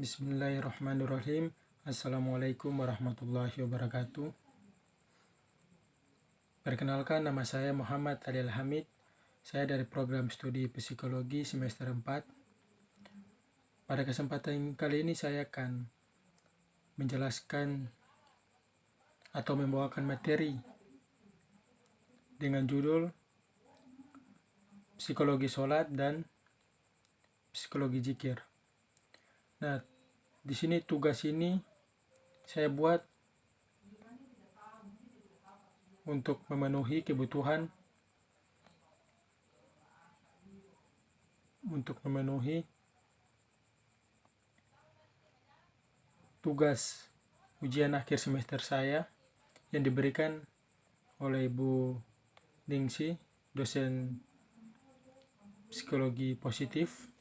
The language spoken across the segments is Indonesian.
Bismillahirrahmanirrahim. Assalamualaikum warahmatullahi wabarakatuh. Perkenalkan, nama saya Muhammad Adil Hamid. Saya dari program studi psikologi semester 4. Pada kesempatan kali ini saya akan menjelaskan atau membawakan materi dengan judul Psikologi Sholat dan Psikologi Zikir. Nah, di sini tugas ini saya buat untuk memenuhi kebutuhan, untuk memenuhi tugas ujian akhir semester saya yang diberikan oleh Bu Ningsi, dosen psikologi positif.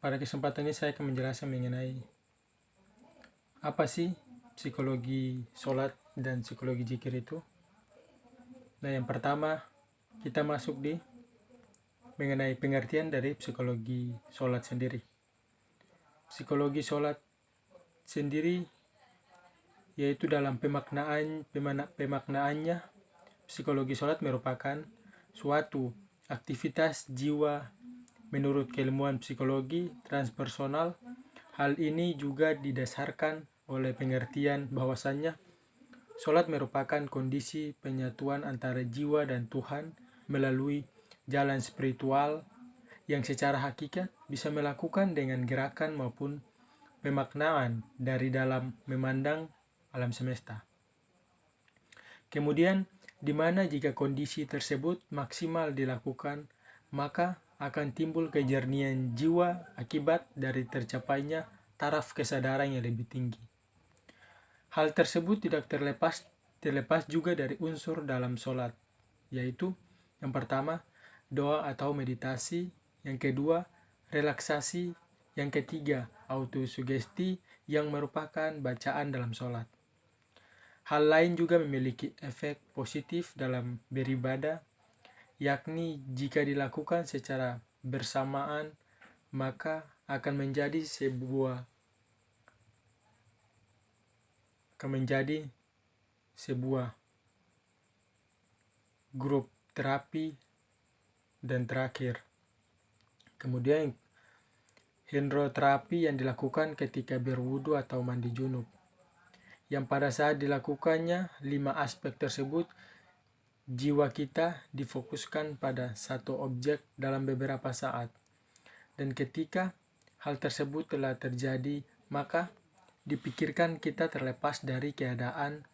Pada kesempatan ini saya akan menjelaskan mengenai apa sih psikologi sholat dan psikologi zikir itu. Nah, yang pertama kita masuk di mengenai pengertian dari psikologi sholat sendiri. Psikologi sholat sendiri yaitu dalam pemaknaannya, psikologi sholat merupakan suatu aktivitas jiwa menurut keilmuan psikologi transpersonal. Hal ini juga didasarkan oleh pengertian bahwasannya sholat merupakan kondisi penyatuan antara jiwa dan Tuhan melalui jalan spiritual yang secara hakikat bisa melakukan dengan gerakan maupun pemaknaan dari dalam memandang alam semesta. Kemudian, di mana jika kondisi tersebut maksimal dilakukan, maka akan timbul kejernihan jiwa akibat dari tercapainya taraf kesadaran yang lebih tinggi. Hal tersebut tidak terlepas juga dari unsur dalam sholat, yaitu yang pertama, doa atau meditasi, yang kedua, relaksasi, yang ketiga, autosugesti yang merupakan bacaan dalam sholat. Hal lain juga memiliki efek positif dalam beribadah, yakni jika dilakukan secara bersamaan, maka akan menjadi sebuah grup terapi. Dan terakhir, kemudian hidroterapi yang dilakukan ketika berwudu atau mandi junub, yang pada saat dilakukannya 5 aspek tersebut, jiwa kita difokuskan pada satu objek dalam beberapa saat. Dan ketika hal tersebut telah terjadi, maka dipikirkan kita terlepas dari keadaan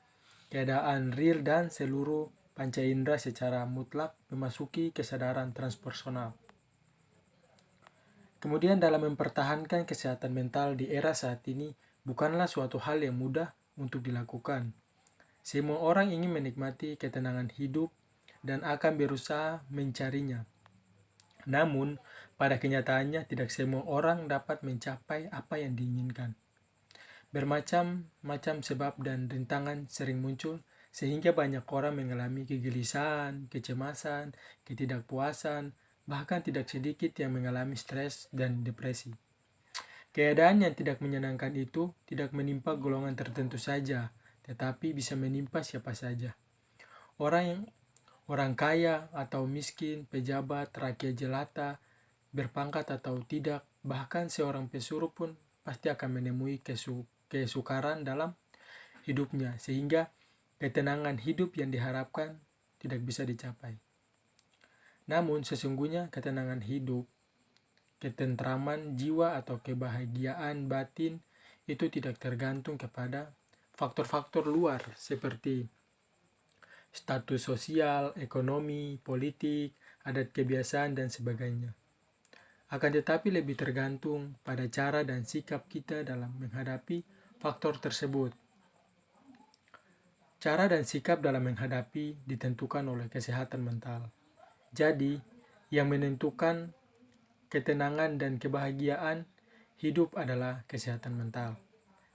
real dan seluruh panca indera secara mutlak memasuki kesadaran transpersonal. Kemudian dalam mempertahankan kesehatan mental di era saat ini bukanlah suatu hal yang mudah untuk dilakukan. Semua orang ingin menikmati ketenangan hidup dan akan berusaha mencarinya. Namun, pada kenyataannya tidak semua orang dapat mencapai apa yang diinginkan. Bermacam-macam sebab dan rintangan sering muncul, sehingga banyak orang mengalami kegelisahan, kecemasan, ketidakpuasan, bahkan tidak sedikit yang mengalami stres dan depresi. Keadaan yang tidak menyenangkan itu tidak menimpa golongan tertentu saja, tetapi bisa menimpa siapa saja. Orang kaya atau miskin, pejabat, rakyat jelata, berpangkat atau tidak, bahkan seorang pesuruh pun pasti akan menemui kesukaran dalam hidupnya, sehingga ketenangan hidup yang diharapkan tidak bisa dicapai. Namun sesungguhnya ketenangan hidup, ketentraman jiwa atau kebahagiaan batin itu tidak tergantung kepada faktor-faktor luar seperti status sosial, ekonomi, politik, adat kebiasaan, dan sebagainya. Akan tetapi lebih tergantung pada cara dan sikap kita dalam menghadapi faktor tersebut. Cara dan sikap dalam menghadapi ditentukan oleh kesehatan mental. Jadi, yang menentukan ketenangan dan kebahagiaan hidup adalah kesehatan mental.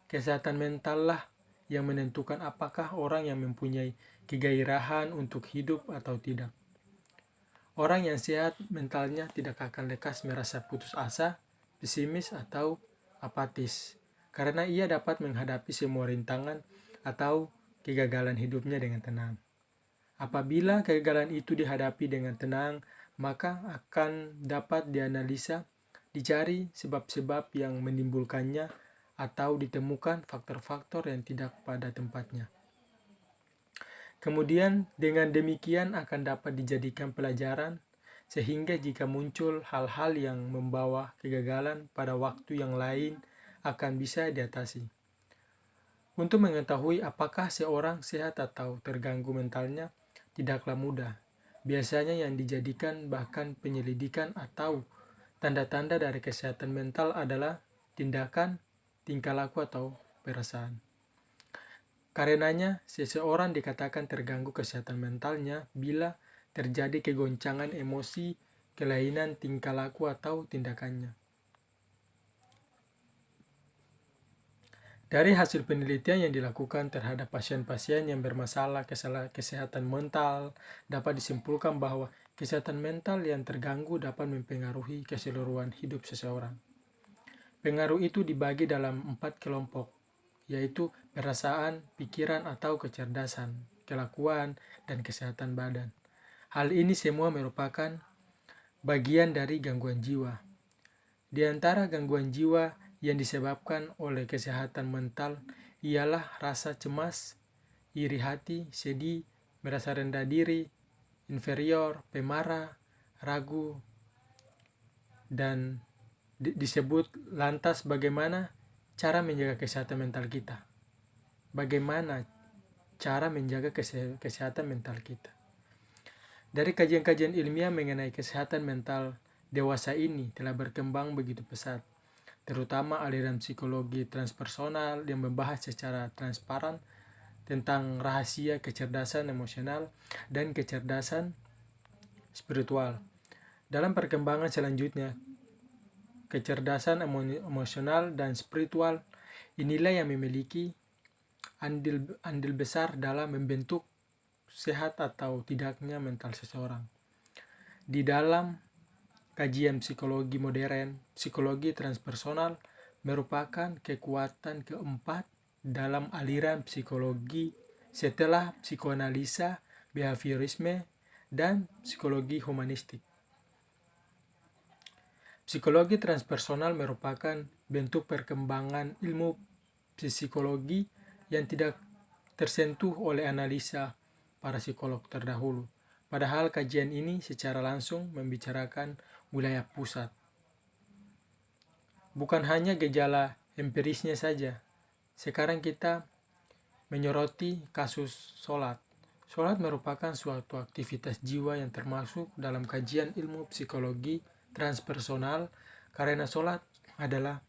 Kesehatan mental lah yang menentukan apakah orang yang mempunyai kegairahan untuk hidup atau tidak. Orang yang sehat mentalnya tidak akan lekas merasa putus asa, pesimis, atau apatis, karena ia dapat menghadapi semua rintangan atau kegagalan hidupnya dengan tenang. Apabila kegagalan itu dihadapi dengan tenang, maka akan dapat dianalisa, dicari sebab-sebab yang menimbulkannya, atau ditemukan faktor-faktor yang tidak pada tempatnya. Kemudian dengan demikian akan dapat dijadikan pelajaran, sehingga jika muncul hal-hal yang membawa kegagalan pada waktu yang lain akan bisa diatasi. Untuk mengetahui apakah seorang sehat atau terganggu mentalnya tidaklah mudah. Biasanya yang dijadikan bahkan penyelidikan atau tanda-tanda dari kesehatan mental adalah tindakan, tingkah laku, atau perasaan. Karenanya, seseorang dikatakan terganggu kesehatan mentalnya bila terjadi kegoncangan emosi, kelainan tingkah laku, atau tindakannya. Dari hasil penelitian yang dilakukan terhadap pasien-pasien yang bermasalah kesehatan mental, dapat disimpulkan bahwa kesehatan mental yang terganggu dapat mempengaruhi keseluruhan hidup seseorang. Pengaruh itu dibagi dalam 4 kelompok, yaitu perasaan, pikiran atau kecerdasan, kelakuan, dan kesehatan badan. Hal ini semua merupakan bagian dari gangguan jiwa. Di antara gangguan jiwa yang disebabkan oleh kesehatan mental ialah rasa cemas, iri hati, sedih, merasa rendah diri, inferior, pemarah, ragu, dan disebut lantas bagaimana cara menjaga kesehatan mental kita. Bagaimana cara menjaga kesehatan mental kita. Dari kajian-kajian ilmiah mengenai kesehatan mental dewasa ini telah berkembang begitu pesat, terutama aliran psikologi transpersonal yang membahas secara transparan tentang rahasia kecerdasan emosional dan kecerdasan spiritual. Dalam perkembangan selanjutnya, kecerdasan emosional dan spiritual inilah yang memiliki andil besar dalam membentuk sehat atau tidaknya mental seseorang. Di dalam kajian psikologi modern, psikologi transpersonal merupakan kekuatan keempat dalam aliran psikologi setelah psikoanalisa, behaviorisme, dan psikologi humanistik. Psikologi transpersonal merupakan bentuk perkembangan ilmu psikologi yang tidak tersentuh oleh analisa para psikolog terdahulu. Padahal kajian ini secara langsung membicarakan wilayah pusat. Bukan hanya gejala empirisnya saja. Sekarang kita menyoroti kasus sholat. Sholat merupakan suatu aktivitas jiwa yang termasuk dalam kajian ilmu psikologi transpersonal, karena sholat adalah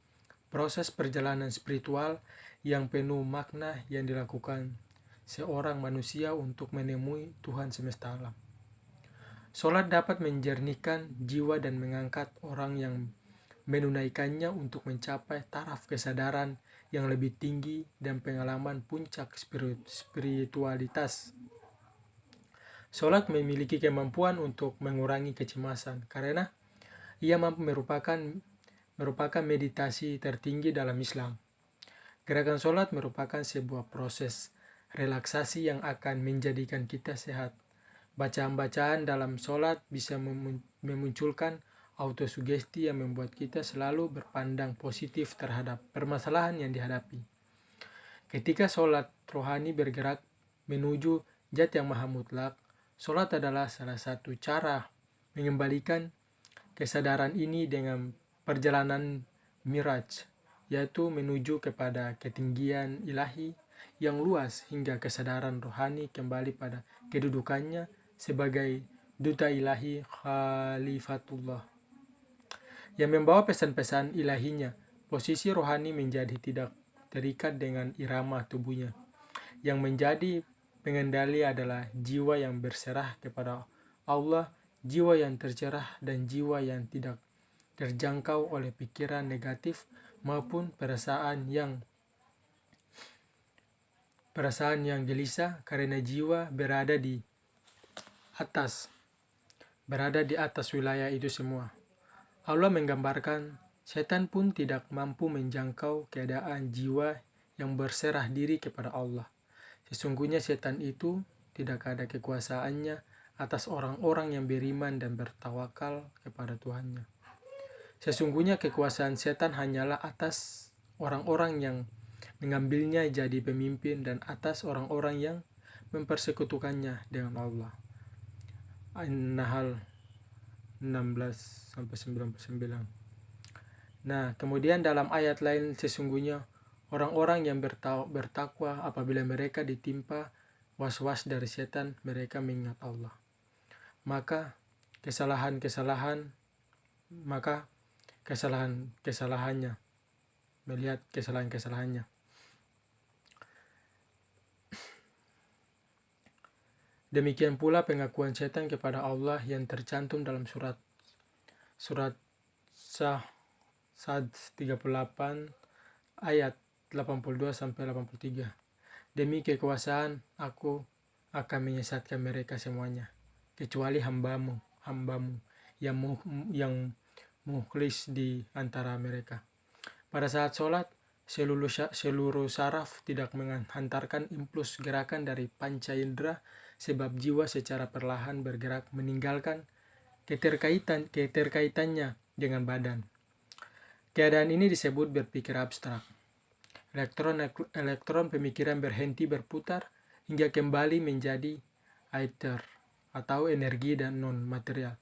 proses perjalanan spiritual yang penuh makna yang dilakukan seorang manusia untuk menemui Tuhan semesta alam. Sholat dapat menjernihkan jiwa dan mengangkat orang yang menunaikannya untuk mencapai taraf kesadaran yang lebih tinggi dan pengalaman puncak spiritualitas. Sholat memiliki kemampuan untuk mengurangi kecemasan karena ia mampu merupakan meditasi tertinggi dalam Islam. Gerakan sholat merupakan sebuah proses relaksasi yang akan menjadikan kita sehat. Bacaan-bacaan dalam sholat bisa memunculkan autosugesti yang membuat kita selalu berpandang positif terhadap permasalahan yang dihadapi. Ketika sholat rohani bergerak menuju Zat yang Maha Mutlak, sholat adalah salah satu cara mengembalikan kesadaran ini dengan perjalanan miraj, yaitu menuju kepada ketinggian ilahi yang luas hingga kesadaran rohani kembali pada kedudukannya sebagai duta ilahi Khalifatullah yang membawa pesan-pesan ilahinya. Posisi rohani menjadi tidak terikat dengan irama tubuhnya. Yang menjadi pengendali adalah jiwa yang berserah kepada Allah, jiwa yang tercerah dan jiwa yang tidak terjangkau oleh pikiran negatif maupun perasaan yang gelisah, karena jiwa berada di atas berada di atas wilayah itu semua. Allah menggambarkan setan pun tidak mampu menjangkau keadaan jiwa yang berserah diri kepada Allah. Sesungguhnya setan itu tidak ada kekuasaannya atas orang-orang yang beriman dan bertawakal kepada Tuhannya. Sesungguhnya kekuasaan setan hanyalah atas orang-orang yang mengambilnya jadi pemimpin dan atas orang-orang yang mempersekutukannya dengan Allah. An-Nahl 16-99. Nah, kemudian dalam ayat lain, sesungguhnya orang-orang yang bertakwa apabila mereka ditimpa was-was dari setan, mereka mengingat Allah. Maka kesalahannya, melihat kesalahan-kesalahannya. Demikian pula pengakuan setan kepada Allah yang tercantum dalam surat Sad 38 ayat 82-83. Demi kekuasaan aku akan menyesatkan mereka semuanya, kecuali hambamu yang mukhlis di antara mereka. Pada saat sholat, seluruh saraf tidak menghantarkan impuls gerakan dari panca indera, sebab jiwa secara perlahan bergerak meninggalkan keterkaitannya dengan badan. Keadaan ini disebut berpikir abstrak. Elektron pemikiran berhenti berputar hingga kembali menjadi aether atau energi dan non-material.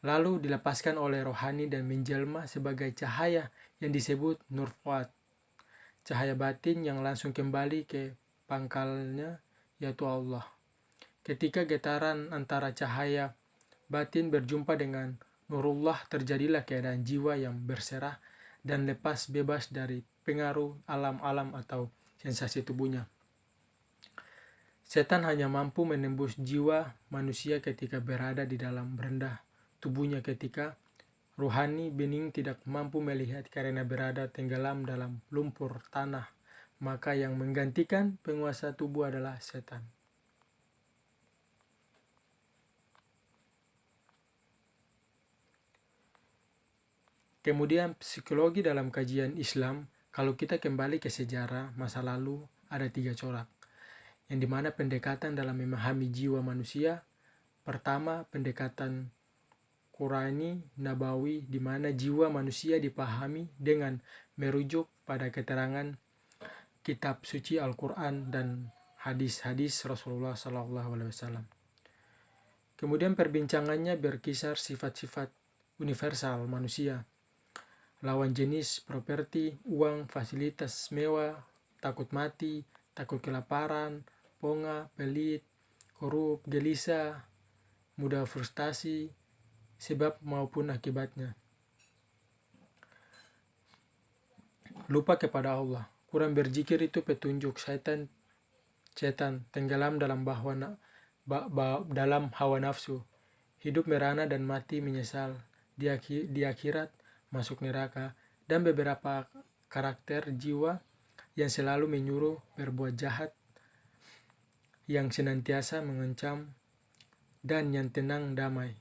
Lalu dilepaskan oleh rohani dan menjelma sebagai cahaya yang disebut nur fuad, cahaya batin yang langsung kembali ke pangkalnya, yaitu Allah. Ketika getaran antara cahaya batin berjumpa dengan nurullah, terjadilah keadaan jiwa yang berserah dan lepas bebas dari pengaruh alam-alam atau sensasi tubuhnya. Setan hanya mampu menembus jiwa manusia ketika berada di dalam rendah tubuhnya, ketika ruhani bening tidak mampu melihat karena berada tenggelam dalam lumpur tanah, maka yang menggantikan penguasa tubuh adalah setan. Kemudian psikologi dalam kajian Islam, kalau kita kembali ke sejarah masa lalu, ada 3 corak, yang dimana pendekatan dalam memahami jiwa manusia. Pertama, pendekatan Qurani Nabawi, di mana jiwa manusia dipahami dengan merujuk pada keterangan kitab suci Al-Quran dan hadis-hadis Rasulullah SAW. Kemudian perbincangannya berkisar sifat-sifat universal manusia, lawan jenis, properti, uang, fasilitas mewah, takut mati, takut kelaparan, ponga, pelit, korup, gelisah, mudah frustasi, sebab maupun akibatnya. Lupa kepada Allah, kurang berzikir itu petunjuk setan tenggelam dalam dalam hawa nafsu, hidup merana dan mati menyesal di akhirat, masuk neraka, dan beberapa karakter jiwa yang selalu menyuruh berbuat jahat, yang senantiasa mengancam, dan yang tenang damai.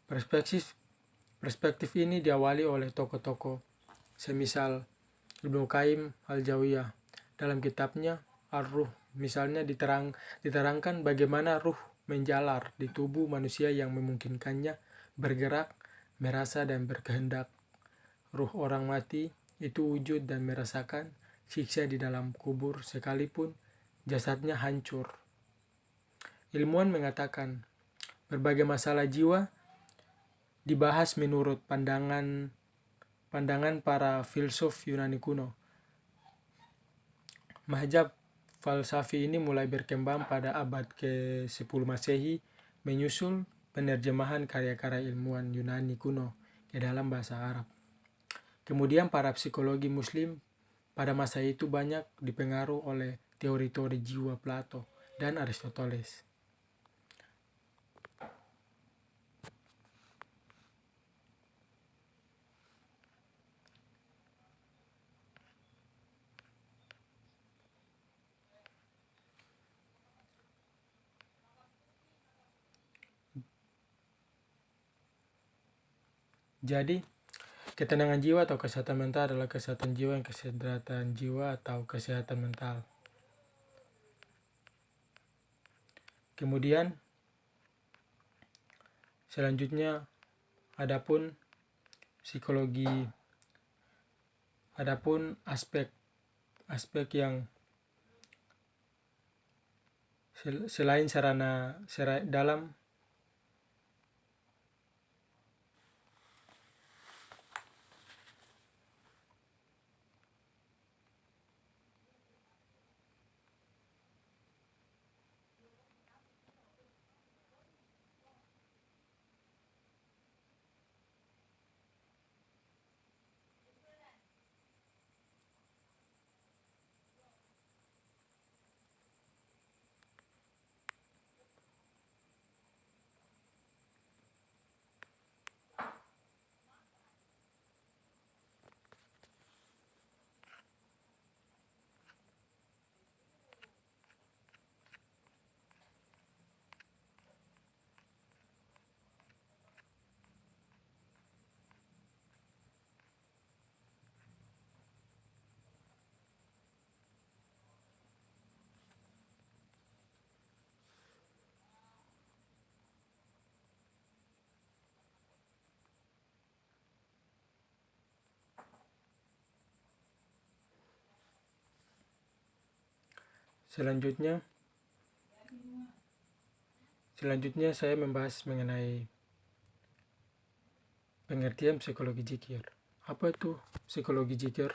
Perspektif ini diawali oleh tokoh-tokoh semisal Ibnu Qayyim al-Jauziyah dalam kitabnya Ar-Ruh. Misalnya diterangkan bagaimana ruh menjalar di tubuh manusia yang memungkinkannya bergerak, merasa dan berkehendak. Ruh orang mati itu wujud dan merasakan siksa di dalam kubur sekalipun jasadnya hancur. Ilmuwan mengatakan berbagai masalah jiwa dibahas menurut pandangan para filsuf Yunani kuno. Mazhab falsafi ini mulai berkembang pada abad ke-10 Masehi menyusul penerjemahan karya-karya ilmuwan Yunani kuno ke dalam bahasa Arab. Kemudian para psikologi muslim pada masa itu banyak dipengaruhi oleh teori-teori jiwa Plato dan Aristoteles. Jadi, ketenangan jiwa atau kesehatan mental adalah kesehatan jiwa yang kesehatan jiwa atau kesehatan mental. Kemudian, selanjutnya, adapun aspek yang selain sarana dalam selanjutnya saya membahas mengenai pengertian psikologi zikir. Apa itu psikologi zikir?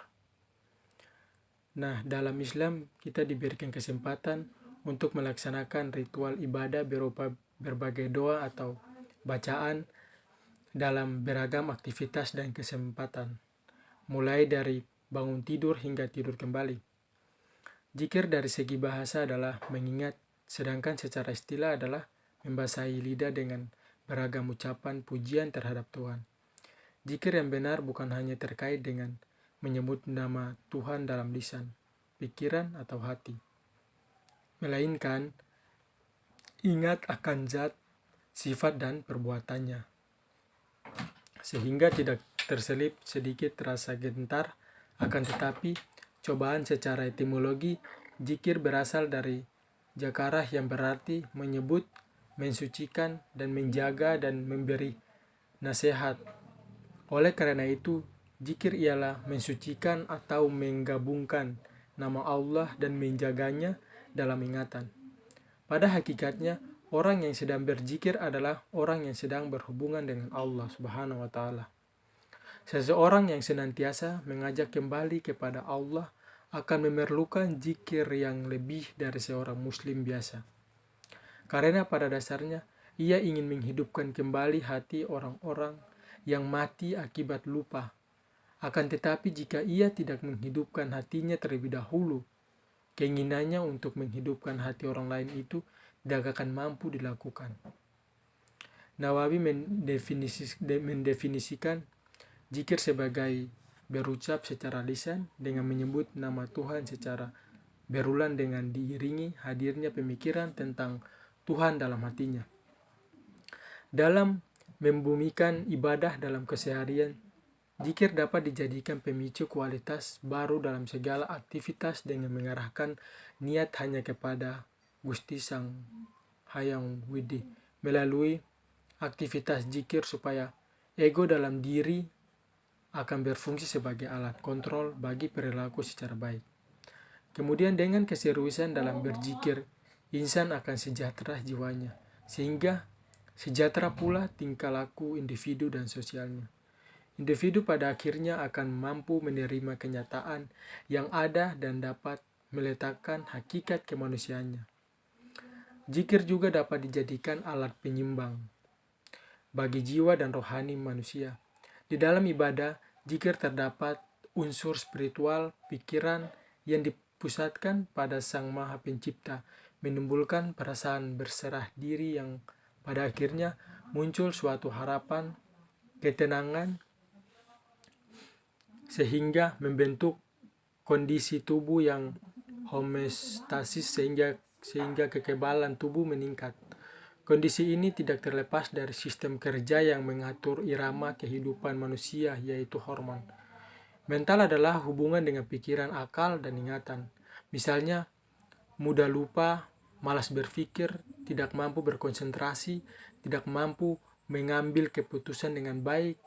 Nah, dalam Islam kita diberikan kesempatan untuk melaksanakan ritual ibadah berupa berbagai doa atau bacaan dalam beragam aktivitas dan kesempatan, mulai dari bangun tidur hingga tidur kembali. Zikir dari segi bahasa adalah mengingat, sedangkan secara istilah adalah membasahi lidah dengan beragam ucapan pujian terhadap Tuhan. Zikir yang benar bukan hanya terkait dengan menyebut nama Tuhan dalam lisan, pikiran, atau hati, melainkan ingat akan zat, sifat, dan perbuatannya, sehingga tidak terselip sedikit rasa gentar. Akan tetapi, cobaan secara etimologi, zikir berasal dari jakarah yang berarti menyebut, mensucikan, dan menjaga dan memberi nasihat. Oleh karena itu, zikir ialah mensucikan atau menggabungkan nama Allah dan menjaganya dalam ingatan. Pada hakikatnya, orang yang sedang berzikir adalah orang yang sedang berhubungan dengan Allah Subhanahu wa Ta'ala. Seseorang yang senantiasa mengajak kembali kepada Allah akan memerlukan zikir yang lebih dari seorang muslim biasa. Karena pada dasarnya, ia ingin menghidupkan kembali hati orang-orang yang mati akibat lupa. Akan tetapi jika ia tidak menghidupkan hatinya terlebih dahulu, keinginannya untuk menghidupkan hati orang lain itu tidak akan mampu dilakukan. Nawawi mendefinisikan zikir sebagai berucap secara lisan dengan menyebut nama Tuhan secara berulang dengan diiringi hadirnya pemikiran tentang Tuhan dalam hatinya. Dalam membumikan ibadah dalam keseharian, zikir dapat dijadikan pemicu kualitas baru dalam segala aktivitas dengan mengarahkan niat hanya kepada Gusti Sang Hyang Widi melalui aktivitas zikir supaya ego dalam diri akan berfungsi sebagai alat kontrol bagi perilaku secara baik. Kemudian dengan keseriusan dalam berzikir, insan akan sejahtera jiwanya, sehingga sejahtera pula tingkah laku individu dan sosialnya. Individu pada akhirnya akan mampu menerima kenyataan yang ada dan dapat meletakkan hakikat kemanusiaannya. Zikir juga dapat dijadikan alat penyimbang bagi jiwa dan rohani manusia. Di dalam ibadah, zikir terdapat unsur spiritual pikiran yang dipusatkan pada Sang Maha Pencipta, menimbulkan perasaan berserah diri yang pada akhirnya muncul suatu harapan, ketenangan, sehingga membentuk kondisi tubuh yang homeostasis sehingga kekebalan tubuh meningkat. Kondisi ini tidak terlepas dari sistem kerja yang mengatur irama kehidupan manusia, yaitu hormon. Mental adalah hubungan dengan pikiran, akal, dan ingatan. Misalnya, mudah lupa, malas berpikir, tidak mampu berkonsentrasi, tidak mampu mengambil keputusan dengan baik,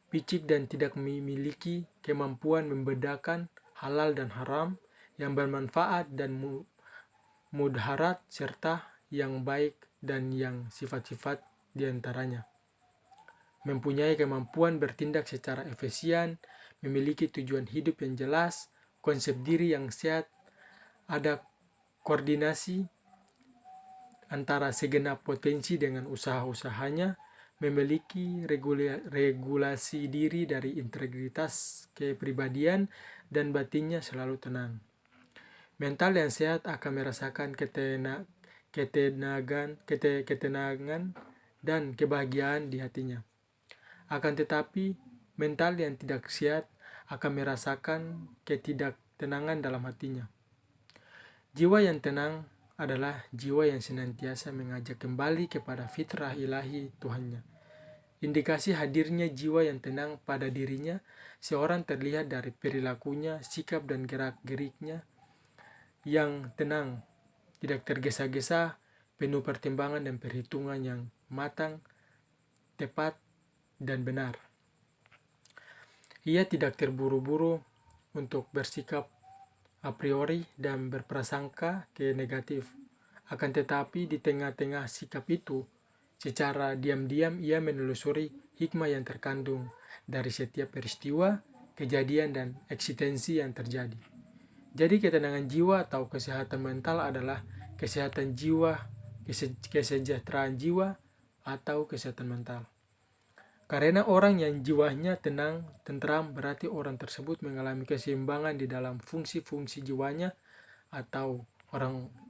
picik dan tidak memiliki kemampuan membedakan halal dan haram, yang bermanfaat dan mudharat, serta yang baik dan yang sifat-sifat diantaranya. Mempunyai kemampuan bertindak secara efisien, memiliki tujuan hidup yang jelas, konsep diri yang sehat, ada koordinasi antara segenap potensi dengan usaha-usahanya, memiliki regulasi diri dari integritas kepribadian, dan batinnya selalu tenang. Mental yang sehat akan merasakan ketenangan dan kebahagiaan di hatinya. Akan tetapi, mental yang tidak sehat akan merasakan ketidaktenangan dalam hatinya. Jiwa yang tenang adalah jiwa yang senantiasa mengajak kembali kepada fitrah ilahi Tuhannya. Indikasi hadirnya jiwa yang tenang pada dirinya, seorang terlihat dari perilakunya, sikap dan gerak-geriknya yang tenang, tidak tergesa-gesa, penuh pertimbangan dan perhitungan yang matang, tepat, dan benar. Ia tidak terburu-buru untuk bersikap a priori dan berprasangka ke negatif. Akan tetapi di tengah-tengah sikap itu, secara diam-diam ia menelusuri hikmah yang terkandung dari setiap peristiwa, kejadian, dan eksistensi yang terjadi. Jadi ketenangan jiwa atau kesehatan mental adalah kesehatan jiwa, kesejahteraan jiwa, atau kesehatan mental. Karena orang yang jiwanya tenang, tentram, berarti orang tersebut mengalami keseimbangan di dalam fungsi-fungsi jiwanya, atau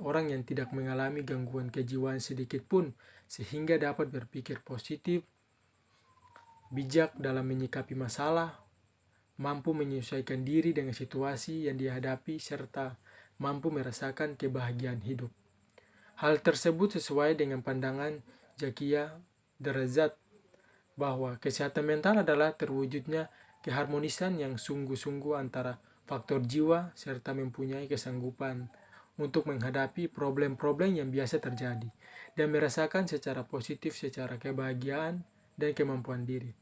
orang yang tidak mengalami gangguan kejiwaan sedikit pun, sehingga dapat berpikir positif, bijak dalam menyikapi masalah, mampu menyesuaikan diri dengan situasi yang dihadapi, serta mampu merasakan kebahagiaan hidup. Hal tersebut sesuai dengan pandangan Zakia Derajat bahwa kesehatan mental adalah terwujudnya keharmonisan yang sungguh-sungguh antara faktor jiwa serta mempunyai kesanggupan untuk menghadapi problem-problem yang biasa terjadi dan merasakan secara positif secara kebahagiaan dan kemampuan diri.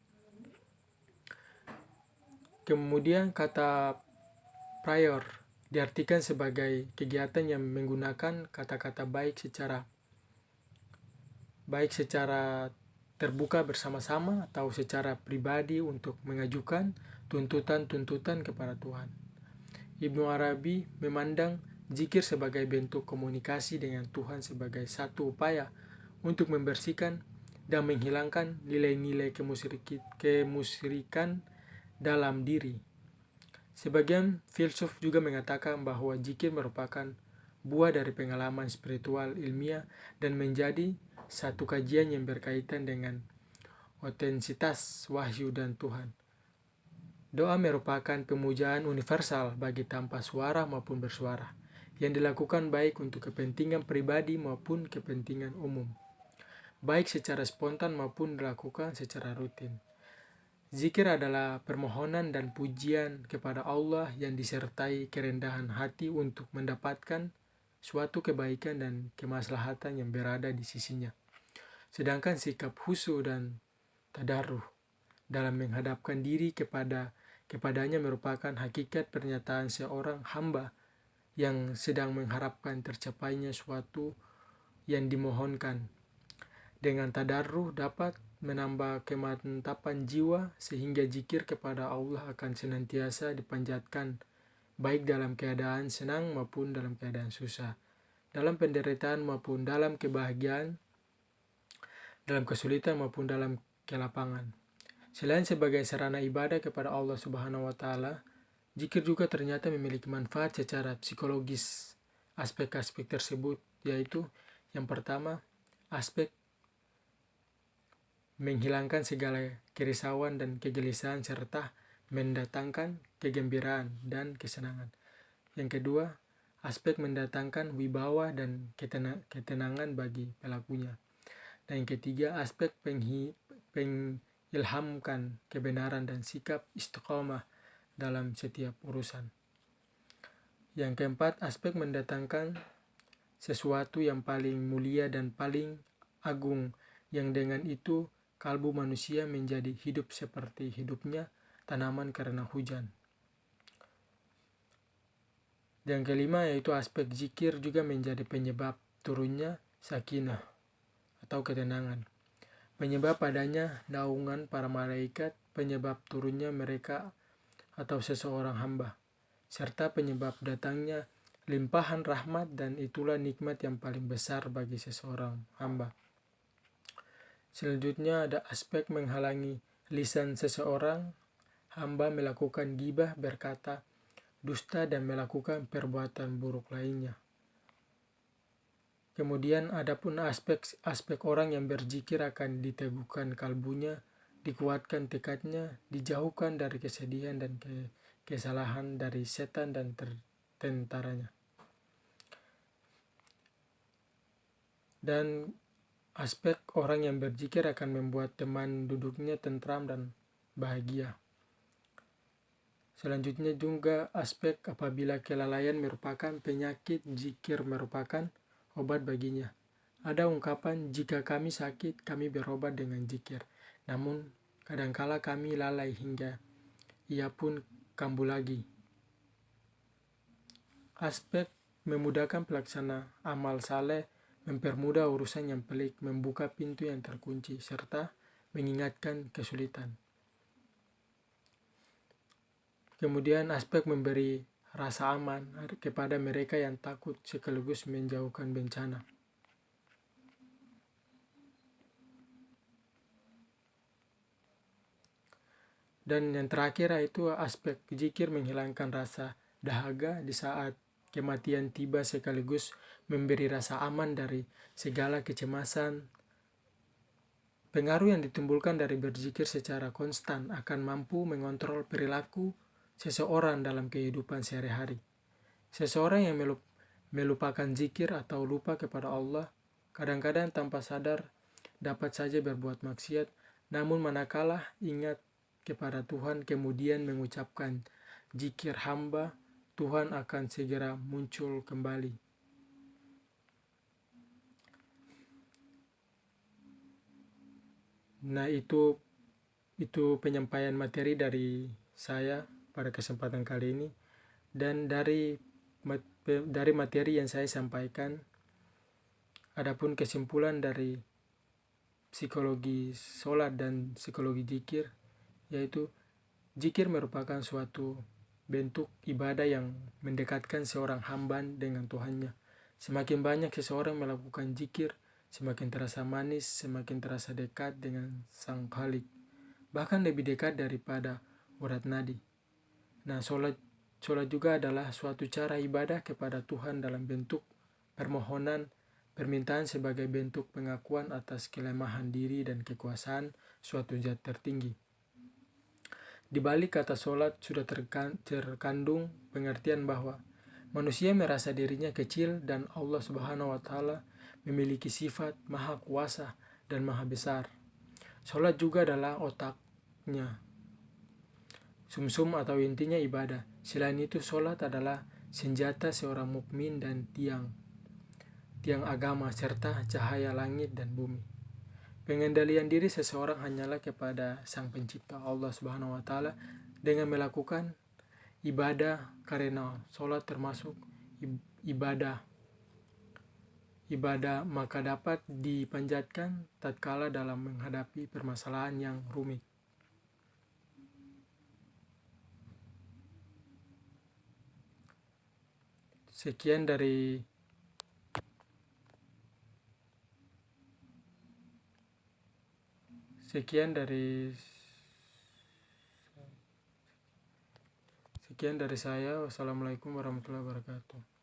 Kemudian kata prior diartikan sebagai kegiatan yang menggunakan kata-kata baik secara terbuka bersama-sama atau secara pribadi untuk mengajukan tuntutan-tuntutan kepada Tuhan. Ibnu Arabi memandang zikir sebagai bentuk komunikasi dengan Tuhan sebagai satu upaya untuk membersihkan dan menghilangkan nilai-nilai kemusyrikan dalam diri. Sebagian filsuf juga mengatakan bahwa zikir merupakan buah dari pengalaman spiritual ilmiah dan menjadi satu kajian yang berkaitan dengan otentisitas wahyu dan Tuhan. Doa merupakan pemujaan universal bagi tanpa suara maupun bersuara, yang dilakukan baik untuk kepentingan pribadi maupun kepentingan umum, baik secara spontan maupun dilakukan secara rutin. Zikir adalah permohonan dan pujian kepada Allah yang disertai kerendahan hati untuk mendapatkan suatu kebaikan dan kemaslahatan yang berada di sisinya. Sedangkan sikap khusyuk dan tadarruh dalam menghadapkan diri kepadanya merupakan hakikat pernyataan seorang hamba yang sedang mengharapkan tercapainya suatu yang dimohonkan. Dengan tadarruh dapat menambah kemantapan jiwa sehingga zikir kepada Allah akan senantiasa dipanjatkan baik dalam keadaan senang maupun dalam keadaan susah, dalam penderitaan maupun dalam kebahagiaan, dalam kesulitan maupun dalam kelapangan. Selain sebagai sarana ibadah kepada Allah Subhanahu wa taala, zikir juga ternyata memiliki manfaat secara psikologis. Aspek-aspek tersebut yaitu yang pertama, aspek menghilangkan segala kerisauan dan kegelisahan serta mendatangkan kegembiraan dan kesenangan. Yang kedua, aspek mendatangkan wibawa dan ketenangan bagi pelakunya. Dan yang ketiga, aspek pengilhamkan kebenaran dan sikap istiqomah dalam setiap urusan. Yang keempat, aspek mendatangkan sesuatu yang paling mulia dan paling agung, yang dengan itu kalbu manusia menjadi hidup seperti hidupnya tanaman karena hujan. Yang kelima yaitu aspek zikir juga menjadi penyebab turunnya sakinah atau ketenangan. Penyebab adanya naungan para malaikat, penyebab turunnya mereka atau seseorang hamba, serta penyebab datangnya limpahan rahmat, dan itulah nikmat yang paling besar bagi seseorang hamba. Selanjutnya ada aspek menghalangi lisan seseorang hamba melakukan ghibah, berkata dusta, dan melakukan perbuatan buruk lainnya. Kemudian adapun aspek orang yang berzikir akan diteguhkan kalbunya, dikuatkan tekadnya, dijauhkan dari kesedihan dan kesalahan dari setan dan tentaranya. Dan aspek orang yang berzikir akan membuat teman duduknya tentram dan bahagia. Selanjutnya juga aspek apabila kelalaian merupakan penyakit, zikir merupakan obat baginya. Ada ungkapan, jika kami sakit, kami berobat dengan zikir. Namun kadangkala kami lalai hingga ia pun kambuh lagi. Aspek memudahkan pelaksana amal saleh, mempermudah urusan yang pelik, membuka pintu yang terkunci, serta mengingatkan kesulitan. Kemudian aspek memberi rasa aman kepada mereka yang takut sekaligus menjauhkan bencana. Dan yang terakhir yaitu aspek zikir menghilangkan rasa dahaga di saat kematian tiba, sekaligus memberi rasa aman dari segala kecemasan. Pengaruh yang ditimbulkan dari berzikir secara konstan akan mampu mengontrol perilaku seseorang dalam kehidupan sehari-hari. Seseorang yang melupakan zikir atau lupa kepada Allah, kadang-kadang tanpa sadar dapat saja berbuat maksiat, namun manakala ingat kepada Tuhan kemudian mengucapkan zikir hamba, Tuhan akan segera muncul kembali. Nah, itu penyampaian materi dari saya pada kesempatan kali ini. Dan dari materi yang saya sampaikan, adapun kesimpulan dari psikologi sholat dan psikologi zikir, yaitu zikir merupakan suatu bentuk ibadah yang mendekatkan seorang hamba dengan Tuhannya. Semakin banyak seseorang melakukan zikir, semakin terasa manis, semakin terasa dekat dengan Sang Khalik, bahkan lebih dekat daripada urat nadi. Nah, sholat juga adalah suatu cara ibadah kepada Tuhan dalam bentuk permohonan, permintaan sebagai bentuk pengakuan atas kelemahan diri dan kekuasaan suatu zat tertinggi. Di balik kata sholat sudah terkandung pengertian bahwa manusia merasa dirinya kecil dan Allah Subhanahu wa Ta'ala memiliki sifat maha kuasa dan maha besar. Sholat juga adalah otaknya, sumsum atau intinya ibadah. Selain itu, sholat adalah senjata seorang mukmin dan tiang agama serta cahaya langit dan bumi. Pengendalian diri seseorang hanyalah kepada Sang Pencipta Allah Subhanahu wa Ta'ala dengan melakukan ibadah, karena sholat termasuk ibadah maka dapat dipanjatkan tatkala dalam menghadapi permasalahan yang rumit. Sekian dari saya. Wassalamualaikum warahmatullahi wabarakatuh.